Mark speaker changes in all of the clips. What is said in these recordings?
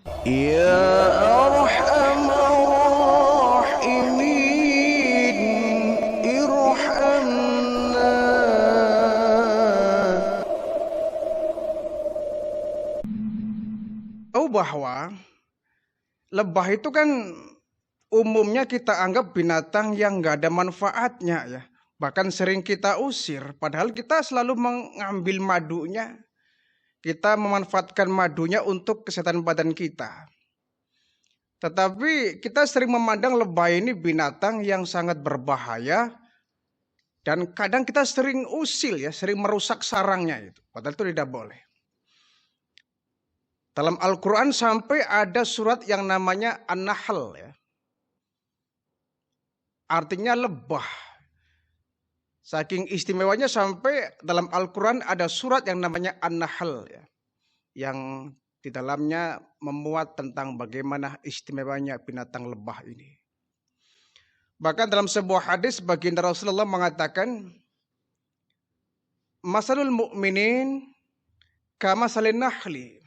Speaker 1: Ya Arhamar Rahimin, irhamna. Tahu bahwa lebah itu kan umumnya kita anggap binatang yang nggak ada manfaatnya ya. Bahkan sering kita usir, padahal kita selalu mengambil madunya. Kita memanfaatkan madunya untuk kesehatan badan kita. Tetapi kita sering memandang lebah ini binatang yang sangat berbahaya dan kadang kita sering usil ya, sering merusak sarangnya itu. Padahal itu tidak boleh. Dalam Al-Quran sampai ada surat yang namanya An-Nahl ya. Artinya lebah. Saking istimewanya sampai dalam Al-Quran ada surat yang namanya An-Nahl ya. Yang di dalamnya memuat tentang bagaimana istimewanya binatang lebah ini. Bahkan dalam sebuah hadis baginda Rasulullah mengatakan, Masalul mu'minin kamasalin nahli.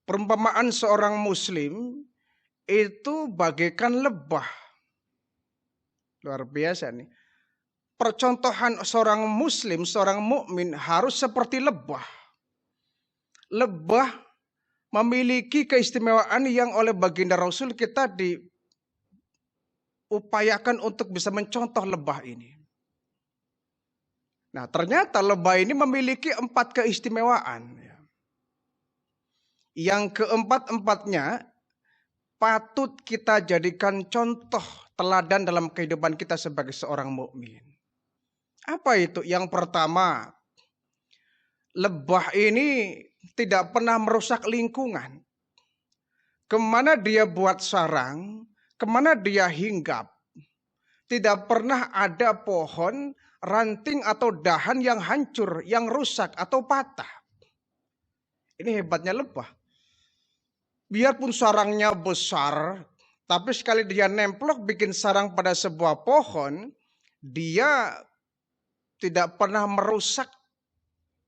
Speaker 1: Perumpamaan seorang muslim itu bagaikan lebah. Luar biasa nih. Percontohan seorang muslim, seorang mukmin harus seperti lebah. Lebah memiliki keistimewaan yang oleh baginda Rasul kita diupayakan untuk bisa mencontoh lebah ini. Nah, ternyata lebah ini memiliki 4 keistimewaan. Yang keempat-empatnya patut kita jadikan contoh teladan dalam kehidupan kita sebagai seorang mukmin. Apa itu? Yang pertama, lebah ini tidak pernah merusak lingkungan. Kemana dia buat sarang, kemana dia hinggap, tidak pernah ada pohon, ranting atau dahan yang hancur, yang rusak atau patah. Ini hebatnya lebah. Biarpun sarangnya besar, tapi sekali dia nemplok bikin sarang pada sebuah pohon, dia tidak pernah merusak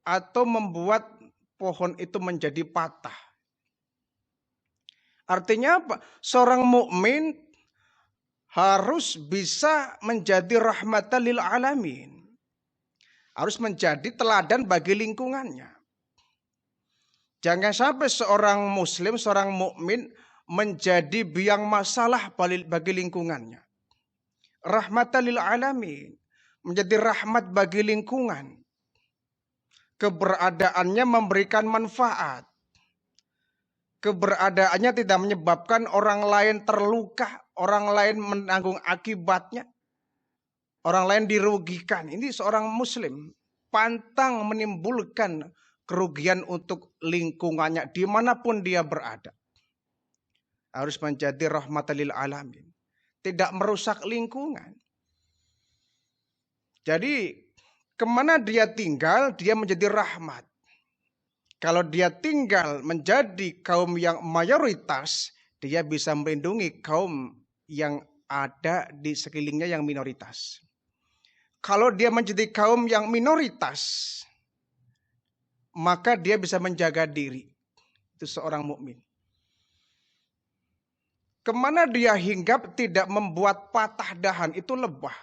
Speaker 1: atau membuat pohon itu menjadi patah. Artinya apa? Seorang mukmin harus bisa menjadi rahmatan lil alamin. Harus menjadi teladan bagi lingkungannya. Jangan sampai seorang muslim, seorang mukmin menjadi biang masalah bagi lingkungannya. Rahmatan lil alamin, menjadi rahmat bagi lingkungan. Keberadaannya memberikan manfaat. Keberadaannya tidak menyebabkan orang lain terluka, orang lain menanggung akibatnya, orang lain dirugikan. Ini seorang muslim pantang menimbulkan kerugian untuk lingkungannya dimanapun dia berada. Harus menjadi rahmatan lil alamin. Tidak merusak lingkungan. Jadi kemana dia tinggal, dia menjadi rahmat. Kalau dia tinggal menjadi kaum yang mayoritas, dia bisa melindungi kaum yang ada di sekelilingnya yang minoritas. Kalau dia menjadi kaum yang minoritas, maka dia bisa menjaga diri. Itu seorang mukmin. Kemana dia hinggap tidak membuat patah dahan, itu lebah.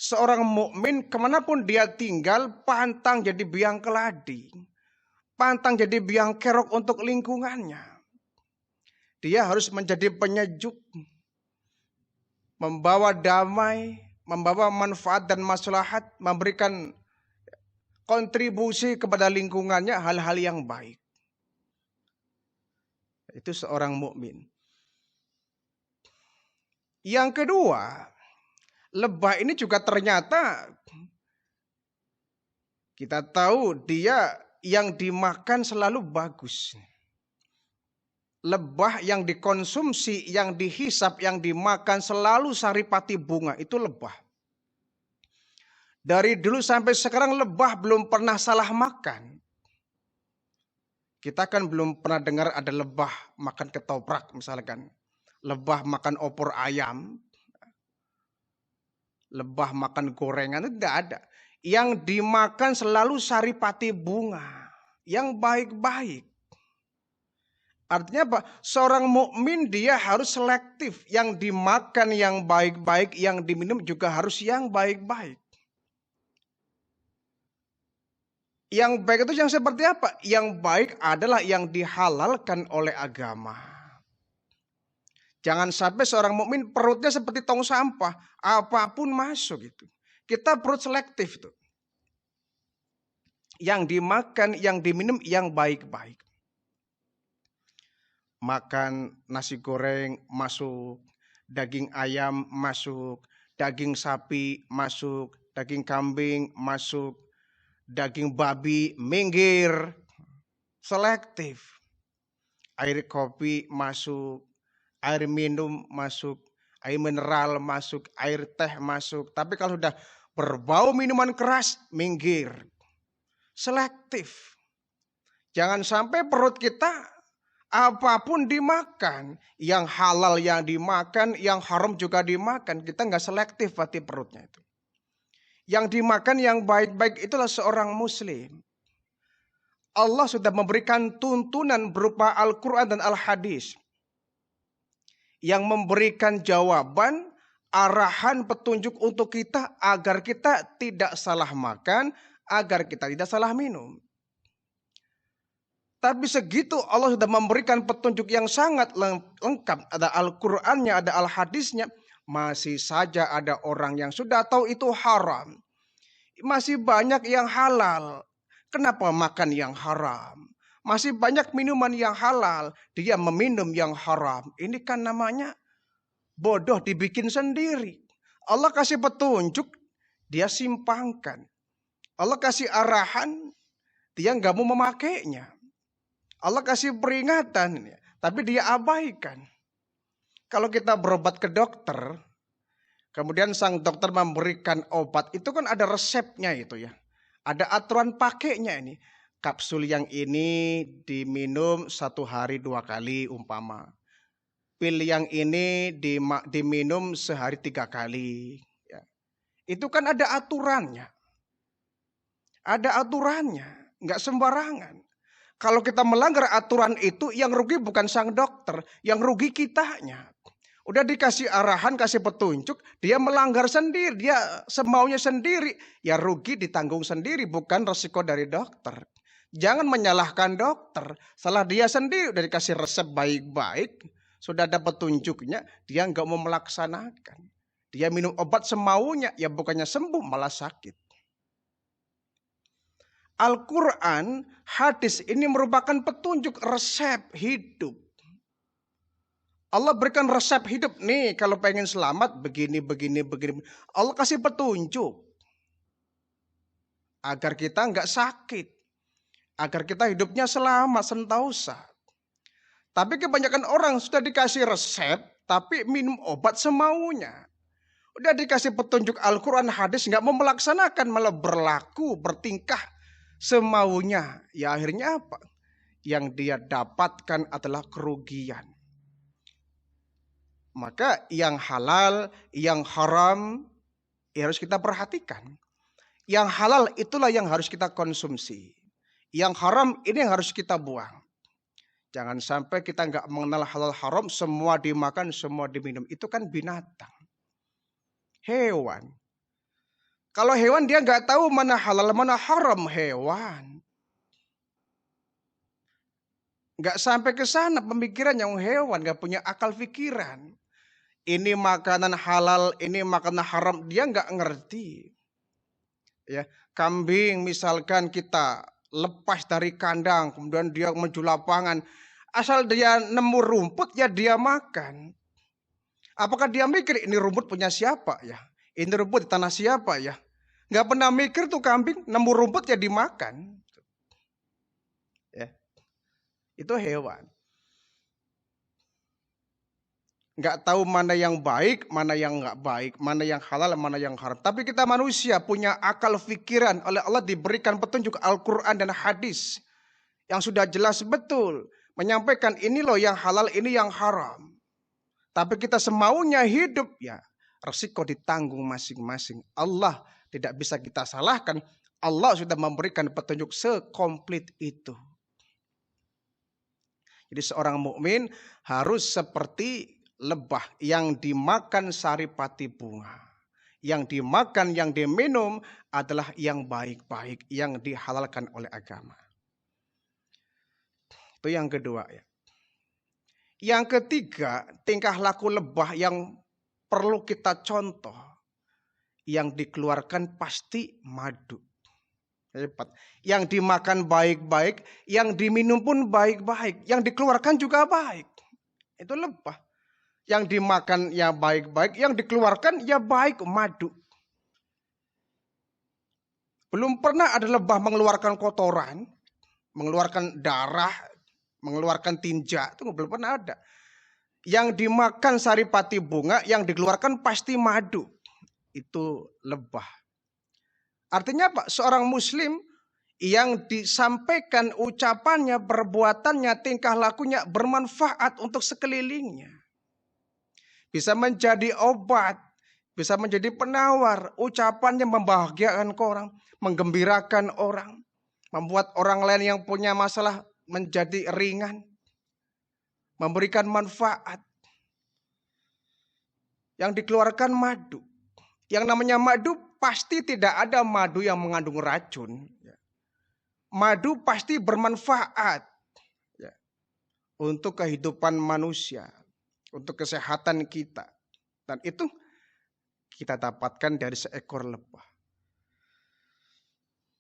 Speaker 1: Seorang mukmin kemanapun dia tinggal pantang jadi biang keladi. Pantang jadi biang kerok untuk lingkungannya. Dia harus menjadi penyejuk. Membawa damai, membawa manfaat dan maslahat, memberikan kontribusi kepada lingkungannya hal-hal yang baik. Itu seorang mukmin. Yang kedua, lebah ini juga ternyata kita tahu dia yang dimakan selalu bagus. Lebah yang dikonsumsi, yang dihisap, yang dimakan selalu saripati bunga. Itu lebah. Dari dulu sampai sekarang lebah belum pernah salah makan. Kita kan belum pernah dengar ada lebah makan ketoprak misalkan. Lebah makan opor ayam. Lebah makan gorengan itu tidak ada. Yang dimakan selalu saripati bunga. Yang baik-baik. Artinya apa? Seorang mukmin dia harus selektif. Yang dimakan yang baik-baik, yang diminum juga harus yang baik-baik. Yang baik itu yang seperti apa? Yang baik adalah yang dihalalkan oleh agama. Jangan sampai seorang mukmin perutnya seperti tong sampah, apapun masuk itu. Kita perut selektif tuh. Yang dimakan, yang diminum, yang baik-baik. Makan nasi goreng masuk, daging ayam masuk, daging sapi masuk, daging kambing masuk, daging babi minggir, selektif. Air kopi masuk, air minum masuk, air mineral masuk, air teh masuk. Tapi kalau sudah berbau minuman keras, minggir. Selektif. Jangan sampai perut kita apapun dimakan. Yang halal yang dimakan, yang haram juga dimakan. Kita nggak selektif hati perutnya itu. Yang dimakan yang baik-baik itulah seorang muslim. Allah sudah memberikan tuntunan berupa Al-Quran dan Al-Hadis. Yang memberikan jawaban, arahan, petunjuk untuk kita agar kita tidak salah makan, agar kita tidak salah minum. Tapi segitu Allah sudah memberikan petunjuk yang sangat lengkap. Ada Al-Qur'annya, ada Al-Hadisnya. Masih saja ada orang yang sudah tahu itu haram. Masih banyak yang halal. Kenapa makan yang haram? Masih banyak minuman yang halal. Dia meminum yang haram. Ini kan namanya bodoh dibikin sendiri. Allah kasih petunjuk, dia simpangkan. Allah kasih arahan, dia nggak mau memakainya. Allah kasih peringatan, tapi dia abaikan. Kalau kita berobat ke dokter, kemudian sang dokter memberikan obat, itu kan ada resepnya itu ya. Ada aturan pakainya ini. Kapsul yang ini diminum 1 hari 2 kali umpama. Pil yang ini diminum sehari 3 kali. Ya. Itu kan ada aturannya. Ada aturannya, nggak sembarangan. Kalau kita melanggar aturan itu, yang rugi bukan sang dokter, yang rugi kitanya. Udah dikasih arahan, kasih petunjuk, dia melanggar sendiri, dia semaunya sendiri. Ya rugi ditanggung sendiri, bukan resiko dari dokter. Jangan menyalahkan dokter, salah dia sendiri. Udah dikasih resep baik-baik, sudah ada petunjuknya, dia nggak mau melaksanakan. Dia minum obat semaunya, ya bukannya sembuh malah sakit. Al-Quran, hadis ini merupakan petunjuk resep hidup. Allah berikan resep hidup nih, kalau pengen selamat begini. Allah kasih petunjuk. Agar kita nggak sakit. Agar kita hidupnya selamat, sentosa. Tapi kebanyakan orang sudah dikasih resep, tapi minum obat semaunya. Udah dikasih petunjuk Al-Quran, hadis, nggak mau melaksanakan, malah berlaku, bertingkah semaunya. Ya akhirnya apa? Yang dia dapatkan adalah kerugian. Maka yang halal, yang haram, ya harus kita perhatikan. Yang halal itulah yang harus kita konsumsi. Yang haram ini yang harus kita buang. Jangan sampai kita nggak mengenal halal haram, semua dimakan, semua diminum. Itu kan binatang. Hewan. Kalau hewan dia nggak tahu mana halal mana haram, hewan. Nggak sampai ke sana pemikiran yang hewan, nggak punya akal pikiran. Ini makanan halal, ini makanan haram, dia nggak ngerti. Ya, kambing misalkan kita lepas dari kandang, kemudian dia menuju lapangan, asal dia nemu rumput ya dia makan. Apakah dia mikir ini rumput punya siapa ya? Ini rumput di tanah siapa ya? Nggak pernah mikir tuh kambing, nemu rumput ya dimakan. Ya. Itu hewan. Nggak tahu mana yang baik, mana yang nggak baik, mana yang halal, mana yang haram. Tapi kita manusia punya akal pikiran, oleh Allah diberikan petunjuk Al-Quran dan hadis yang sudah jelas betul menyampaikan ini loh yang halal, ini yang haram. Tapi kita semaunya hidup, ya resiko ditanggung masing-masing. Allah tidak bisa kita salahkan. Allah sudah memberikan petunjuk sekomplit itu. Jadi seorang mukmin harus seperti lebah yang dimakan saripati bunga. Yang dimakan, yang diminum adalah yang baik-baik, yang dihalalkan oleh agama. Itu yang kedua ya. Yang ketiga, tingkah laku lebah yang perlu kita contoh. Yang dikeluarkan pasti madu. Yang dimakan baik-baik, yang diminum pun baik-baik, yang dikeluarkan juga baik. Itu lebah. Yang dimakan ya baik-baik, yang dikeluarkan ya baik, madu. Belum pernah ada lebah mengeluarkan kotoran, mengeluarkan darah, mengeluarkan tinja, itu belum pernah ada. Yang dimakan saripati bunga, yang dikeluarkan pasti madu. Itu lebah. Artinya apa? Seorang muslim yang disampaikan ucapannya, perbuatannya, tingkah lakunya bermanfaat untuk sekelilingnya. Bisa menjadi obat, bisa menjadi penawar, ucapannya membahagiakan orang, menggembirakan orang, membuat orang lain yang punya masalah menjadi ringan, memberikan manfaat. Yang dikeluarkan madu. Yang namanya madu pasti tidak ada madu yang mengandung racun. Madu pasti bermanfaat untuk kehidupan manusia, untuk kesehatan kita. Dan itu kita dapatkan dari seekor lebah.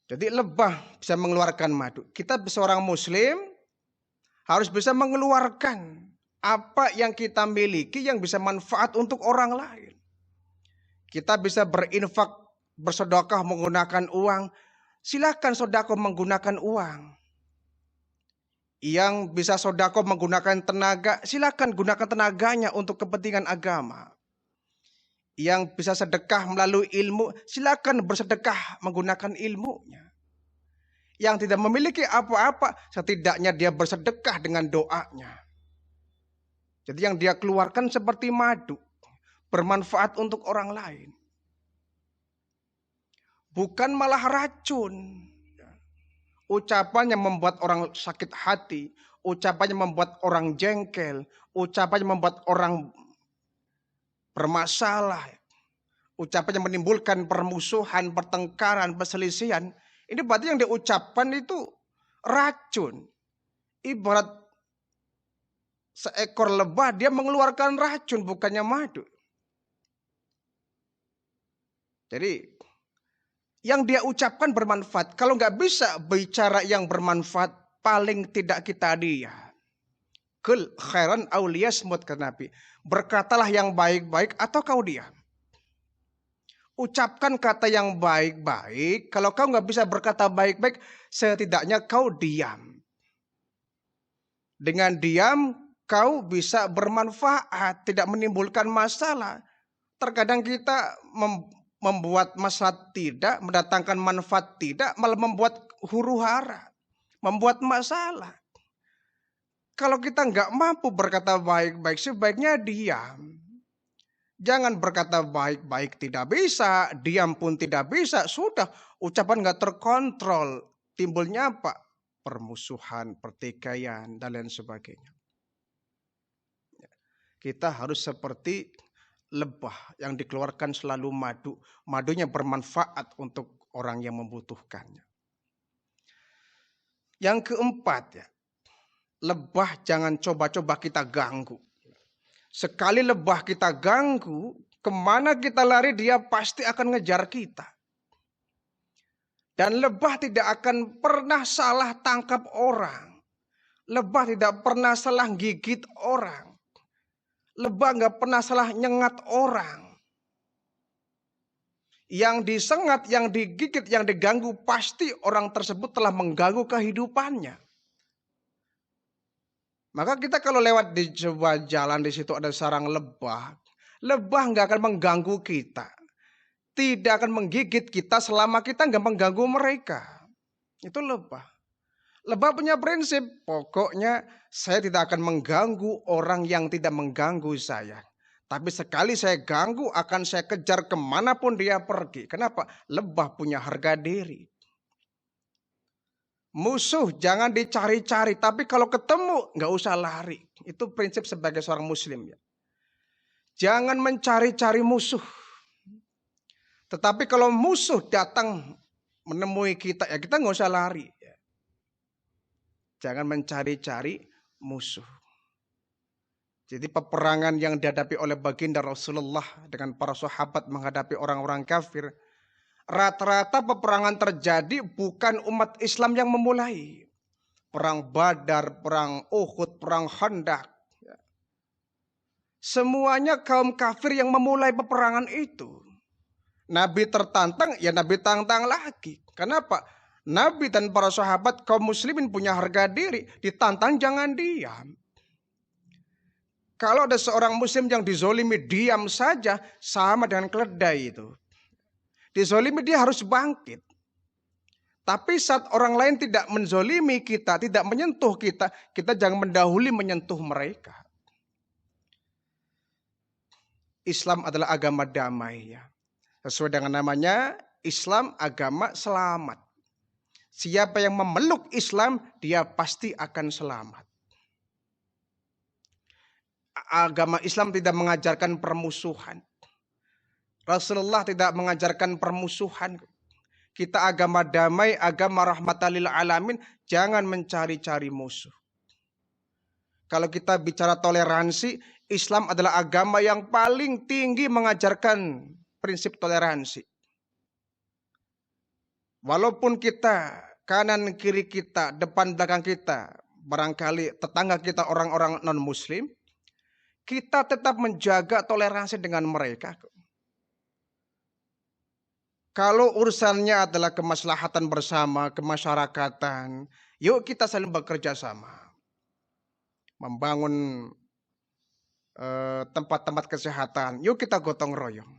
Speaker 1: Jadi lebah bisa mengeluarkan madu. Kita seorang muslim harus bisa mengeluarkan apa yang kita miliki yang bisa manfaat untuk orang lain. Kita bisa berinfak, bersedekah menggunakan uang. Silakan sedekah menggunakan uang. Yang bisa sedekah menggunakan tenaga, silakan gunakan tenaganya untuk kepentingan agama. Yang bisa sedekah melalui ilmu, silakan bersedekah menggunakan ilmunya. Yang tidak memiliki apa-apa, setidaknya dia bersedekah dengan doanya. Jadi yang dia keluarkan seperti madu, bermanfaat untuk orang lain. Bukan malah racun. Ucapan yang membuat orang sakit hati, ucapan yang membuat orang jengkel, ucapan yang membuat orang bermasalah, ucapan yang menimbulkan permusuhan, pertengkaran, perselisihan. Ini berarti yang diucapkan itu racun. Ibarat seekor lebah dia mengeluarkan racun bukannya madu. Jadi yang dia ucapkan bermanfaat. Kalau nggak bisa bicara yang bermanfaat, paling tidak kita diam. Kul khairan auliyasmut kata Nabi. Berkatalah yang baik-baik atau kau diam. Ucapkan kata yang baik-baik. Kalau kau nggak bisa berkata baik-baik, setidaknya kau diam. Dengan diam, kau bisa bermanfaat, tidak menimbulkan masalah. Terkadang kita membuat masalah tidak, mendatangkan manfaat tidak, malah membuat huru-hara, membuat masalah. Kalau kita nggak mampu berkata baik-baik, sebaiknya diam. Jangan berkata baik-baik tidak bisa, diam pun tidak bisa. Sudah, ucapan nggak terkontrol. Timbulnya apa? Permusuhan, pertikaian, dan lain sebagainya. Kita harus seperti lebah yang dikeluarkan selalu madu. Madunya bermanfaat untuk orang yang membutuhkannya. Yang keempat ya, lebah jangan coba-coba kita ganggu. Sekali lebah kita ganggu, kemana kita lari dia pasti akan ngejar kita. Dan lebah tidak akan pernah salah tangkap orang. Lebah tidak pernah salah gigit orang. Lebah nggak pernah salah nyengat orang. Yang disengat, yang digigit, yang diganggu, pasti orang tersebut telah mengganggu kehidupannya. Maka kita kalau lewat di sebuah jalan, di situ ada sarang lebah. Lebah nggak akan mengganggu kita. Tidak akan menggigit kita selama kita nggak mengganggu mereka. Itu lebah. Lebah punya prinsip, pokoknya saya tidak akan mengganggu orang yang tidak mengganggu saya. Tapi sekali saya ganggu akan saya kejar kemanapun dia pergi. Kenapa? Lebah punya harga diri. Musuh jangan dicari-cari, tapi kalau ketemu nggak usah lari. Itu prinsip sebagai seorang muslim ya. Jangan mencari-cari musuh. Tetapi kalau musuh datang menemui kita, ya kita nggak usah lari. Ya. Jangan mencari-cari musuh. Jadi peperangan yang dihadapi oleh baginda Rasulullah dengan para sahabat menghadapi orang-orang kafir, rata-rata peperangan terjadi bukan umat Islam yang memulai. Perang Badar, perang Uhud, perang Khandaq. Semuanya kaum kafir yang memulai peperangan itu. Nabi tertantang, ya Nabi tantang lagi. Kenapa? Nabi dan para sahabat kaum muslimin punya harga diri. Ditantang jangan diam. Kalau ada seorang muslim yang dizolimi diam saja, sama dengan keledai itu. Dizolimi dia harus bangkit. Tapi saat orang lain tidak menzolimi kita, tidak menyentuh kita, kita jangan mendahului menyentuh mereka. Islam adalah agama damai ya. Sesuai dengan namanya, Islam agama selamat. Siapa yang memeluk Islam, dia pasti akan selamat. Agama Islam tidak mengajarkan permusuhan. Rasulullah tidak mengajarkan permusuhan. Kita agama damai, agama rahmatan lil alamin, jangan mencari-cari musuh. Kalau kita bicara toleransi, Islam adalah agama yang paling tinggi mengajarkan prinsip toleransi. Walaupun kita, kanan kiri kita, depan belakang kita, barangkali tetangga kita orang-orang non-muslim, kita tetap menjaga toleransi dengan mereka. Kalau urusannya adalah kemaslahatan bersama, kemasyarakatan, yuk kita saling bekerja sama. Membangun tempat-tempat kesehatan, yuk kita gotong royong.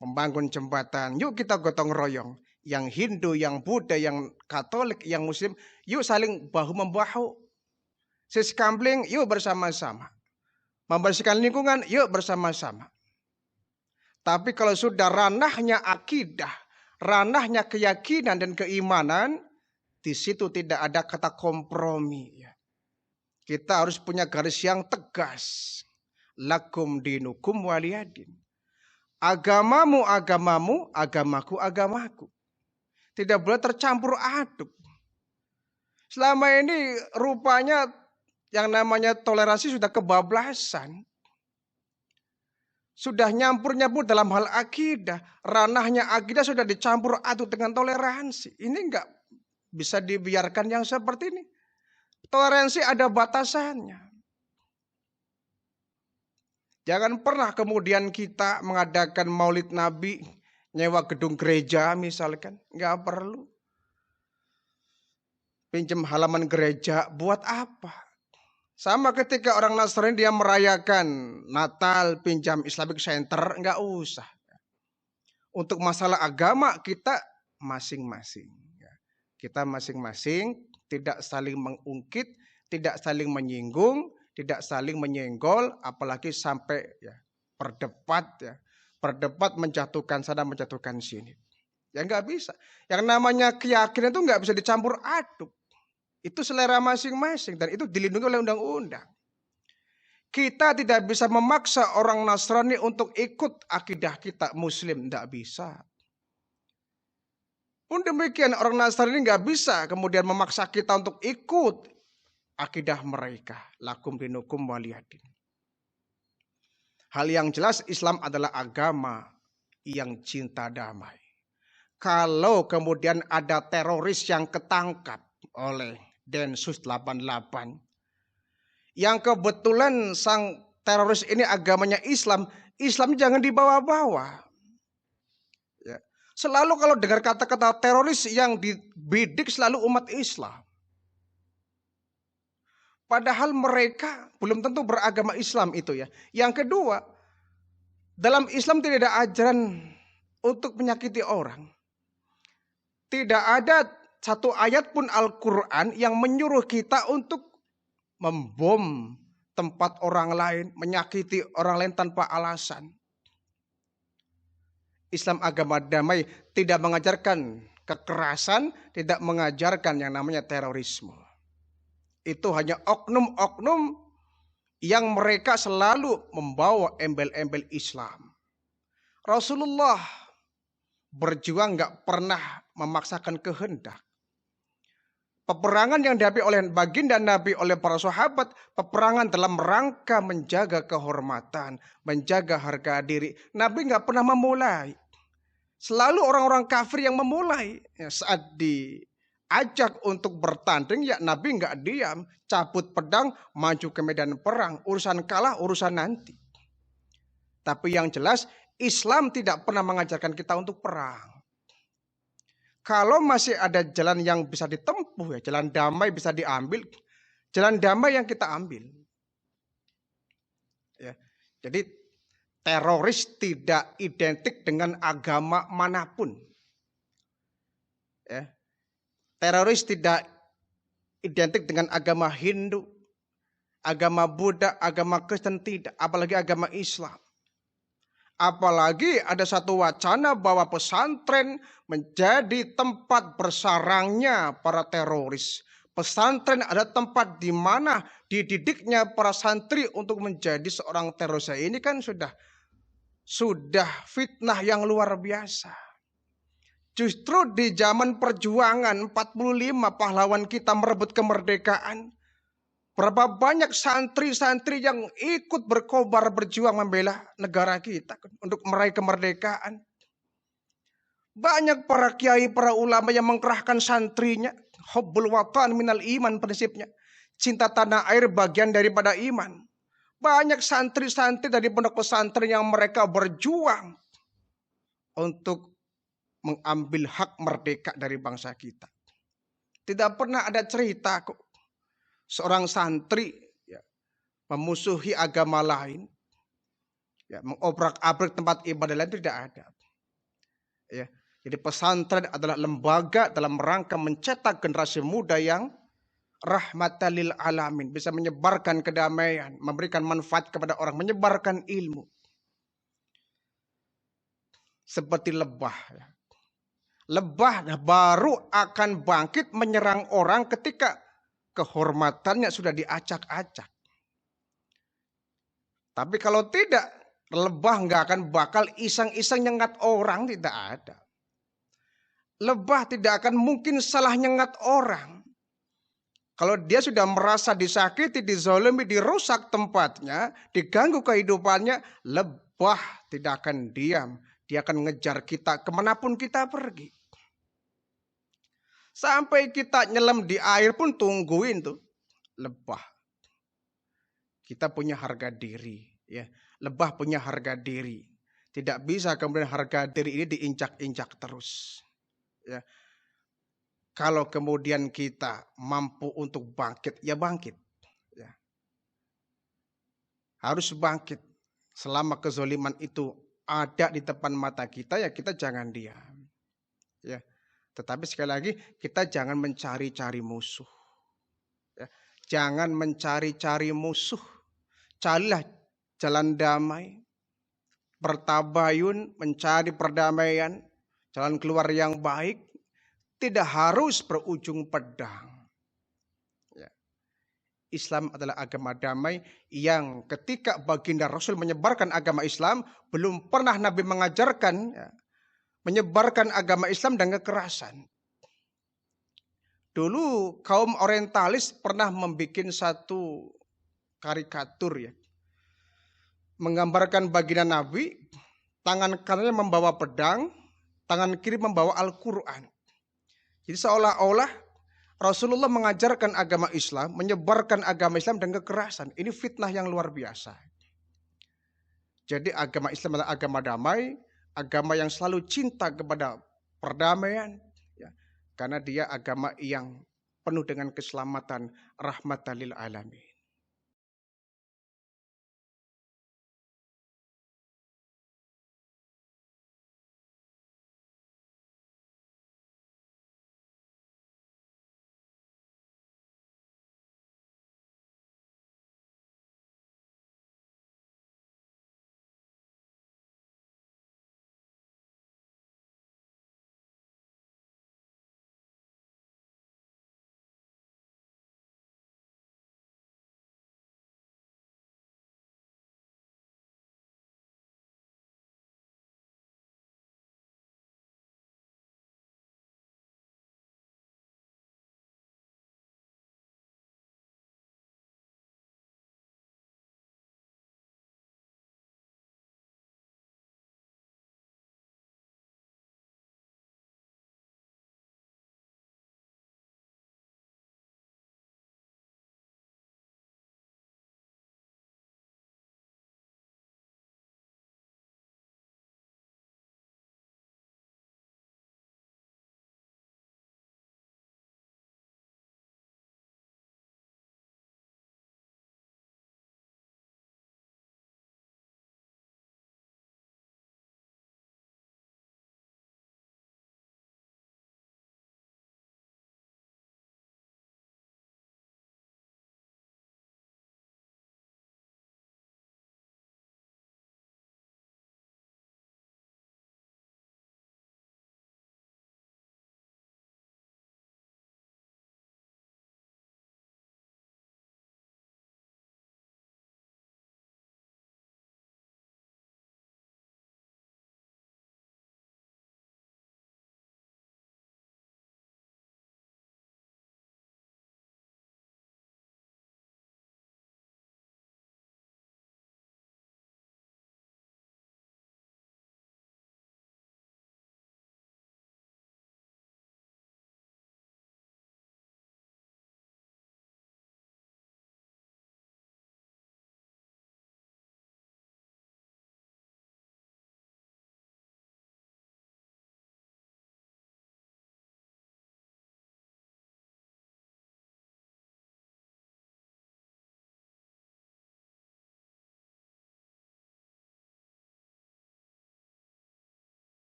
Speaker 1: Membangun jembatan, yuk kita gotong royong. Yang Hindu, yang Buddha, yang Katolik, yang Muslim, yuk saling bahu-membahu. Siskambling, yuk bersama-sama. Membersihkan lingkungan, yuk bersama-sama. Tapi kalau sudah ranahnya akidah, ranahnya keyakinan dan keimanan, di situ tidak ada kata kompromi. Kita harus punya garis yang tegas. Lakum dinukum waliyadin. Agamamu agamamu, agamaku agamaku. Tidak boleh tercampur aduk. Selama ini rupanya yang namanya toleransi sudah kebablasan. Sudah nyampur-nyampur dalam hal akidah. Ranahnya akidah sudah dicampur aduk dengan toleransi. Ini enggak bisa dibiarkan yang seperti ini. Toleransi ada batasannya. Jangan pernah kemudian kita mengadakan maulid Nabi, nyewa gedung gereja misalkan. Enggak perlu. Pinjam halaman gereja, buat apa? Sama ketika orang Nasrani dia merayakan Natal, pinjam Islamic Center, enggak usah. Untuk masalah agama kita masing-masing. Kita masing-masing tidak saling mengungkit, tidak saling menyinggung, tidak saling menyenggol, apalagi sampai berdebat ya. Berdebat menjatuhkan sana, menjatuhkan sini. Ya enggak bisa. Yang namanya keyakinan itu enggak bisa dicampur aduk. Itu selera masing-masing dan itu dilindungi oleh undang-undang. Kita tidak bisa memaksa orang Nasrani untuk ikut akidah kita Muslim, tidak bisa. Pun demikian orang Nasrani nggak bisa kemudian memaksa kita untuk ikut akidah mereka. Lakum dinukum waliyadin. Hal yang jelas Islam adalah agama yang cinta damai. Kalau kemudian ada teroris yang ketangkap oleh Densus 88 yang kebetulan sang teroris ini agamanya Islam, Islam jangan dibawa-bawa. Ya. Selalu kalau dengar kata-kata teroris yang dibidik selalu umat Islam. Padahal mereka belum tentu beragama Islam itu ya. Yang kedua, dalam Islam tidak ada ajaran untuk menyakiti orang. Tidak ada satu ayat pun Al-Quran yang menyuruh kita untuk membom tempat orang lain, menyakiti orang lain tanpa alasan. Islam agama damai tidak mengajarkan kekerasan, tidak mengajarkan yang namanya terorisme. Itu hanya oknum-oknum yang mereka selalu membawa embel-embel Islam. Rasulullah berjuang gak pernah memaksakan kehendak. Peperangan yang dihadapi oleh baginda Nabi, oleh para sahabat, peperangan dalam rangka menjaga kehormatan, menjaga harga diri. Nabi gak pernah memulai. Selalu orang-orang kafir yang memulai. Saat diajak untuk bertanding, ya Nabi gak diam. Cabut pedang, maju ke medan perang. Urusan kalah, urusan nanti. Tapi yang jelas, Islam tidak pernah mengajarkan kita untuk perang. Kalau masih ada jalan yang bisa ditempuh, ya jalan damai bisa diambil, jalan damai yang kita ambil. Ya, jadi teroris tidak identik dengan agama manapun. Ya, teroris tidak identik dengan agama Hindu, agama Buddha, agama Kristen tidak, apalagi agama Islam. Apalagi ada satu wacana bahwa pesantren menjadi tempat bersarangnya para teroris. Pesantren ada tempat di mana dididiknya para santri untuk menjadi seorang teroris. Ini kan sudah fitnah yang luar biasa. Justru di zaman perjuangan 45 pahlawan kita merebut kemerdekaan. Berapa banyak santri-santri yang ikut berkobar berjuang membela negara kita untuk meraih kemerdekaan. Banyak para kiai, para ulama yang mengkerahkan santrinya. Hubbul watan minal iman prinsipnya. Cinta tanah air bagian daripada iman. Banyak santri-santri dari pondok pesantren yang mereka berjuang untuk mengambil hak merdeka dari bangsa kita. Tidak pernah ada cerita kok seorang santri ya, memusuhi agama lain, ya, mengobrak-abrik tempat ibadah lain, tidak ada. Ya, jadi pesantren adalah lembaga dalam rangka mencetak generasi muda yang rahmatan lil alamin, bisa menyebarkan kedamaian, memberikan manfaat kepada orang, menyebarkan ilmu. Seperti lebah. Ya. Lebah baru akan bangkit menyerang orang ketika kehormatannya sudah diacak-acak. Tapi kalau tidak, lebah nggak akan bakal iseng-iseng nyengat orang, tidak ada. Lebah tidak akan mungkin salah nyengat orang. Kalau dia sudah merasa disakiti, dizolimi, dirusak tempatnya, diganggu kehidupannya, lebah tidak akan diam. Dia akan ngejar kita kemanapun kita pergi. Sampai kita nyelam di air pun tungguin tuh lebah. Kita punya harga diri, ya. Lebah punya harga diri. Tidak bisa kemudian harga diri ini diinjak-injak terus. Ya. Kalau kemudian kita mampu untuk bangkit, ya bangkit. Ya. Harus bangkit. Selama kezoliman itu ada di depan mata kita, ya kita jangan diam. Ya. Tetapi sekali lagi kita jangan mencari-cari musuh. Ya. Jangan mencari-cari musuh. Carilah jalan damai. Bertabayun, mencari perdamaian. Jalan keluar yang baik. Tidak harus berujung pedang. Ya. Islam adalah agama damai yang ketika baginda Rasul menyebarkan agama Islam, belum pernah Nabi mengajarkan ya, menyebarkan agama Islam dan kekerasan. Dulu kaum orientalis pernah membuat satu karikatur ya. Menggambarkan baginda Nabi, tangan kanannya membawa pedang, tangan kiri membawa Al-Quran. Jadi seolah-olah Rasulullah mengajarkan agama Islam, menyebarkan agama Islam dan kekerasan. Ini fitnah yang luar biasa. Jadi agama Islam adalah agama damai, agama yang selalu cinta kepada perdamaian, ya, karena dia agama yang penuh dengan keselamatan, rahmatan lil alamin.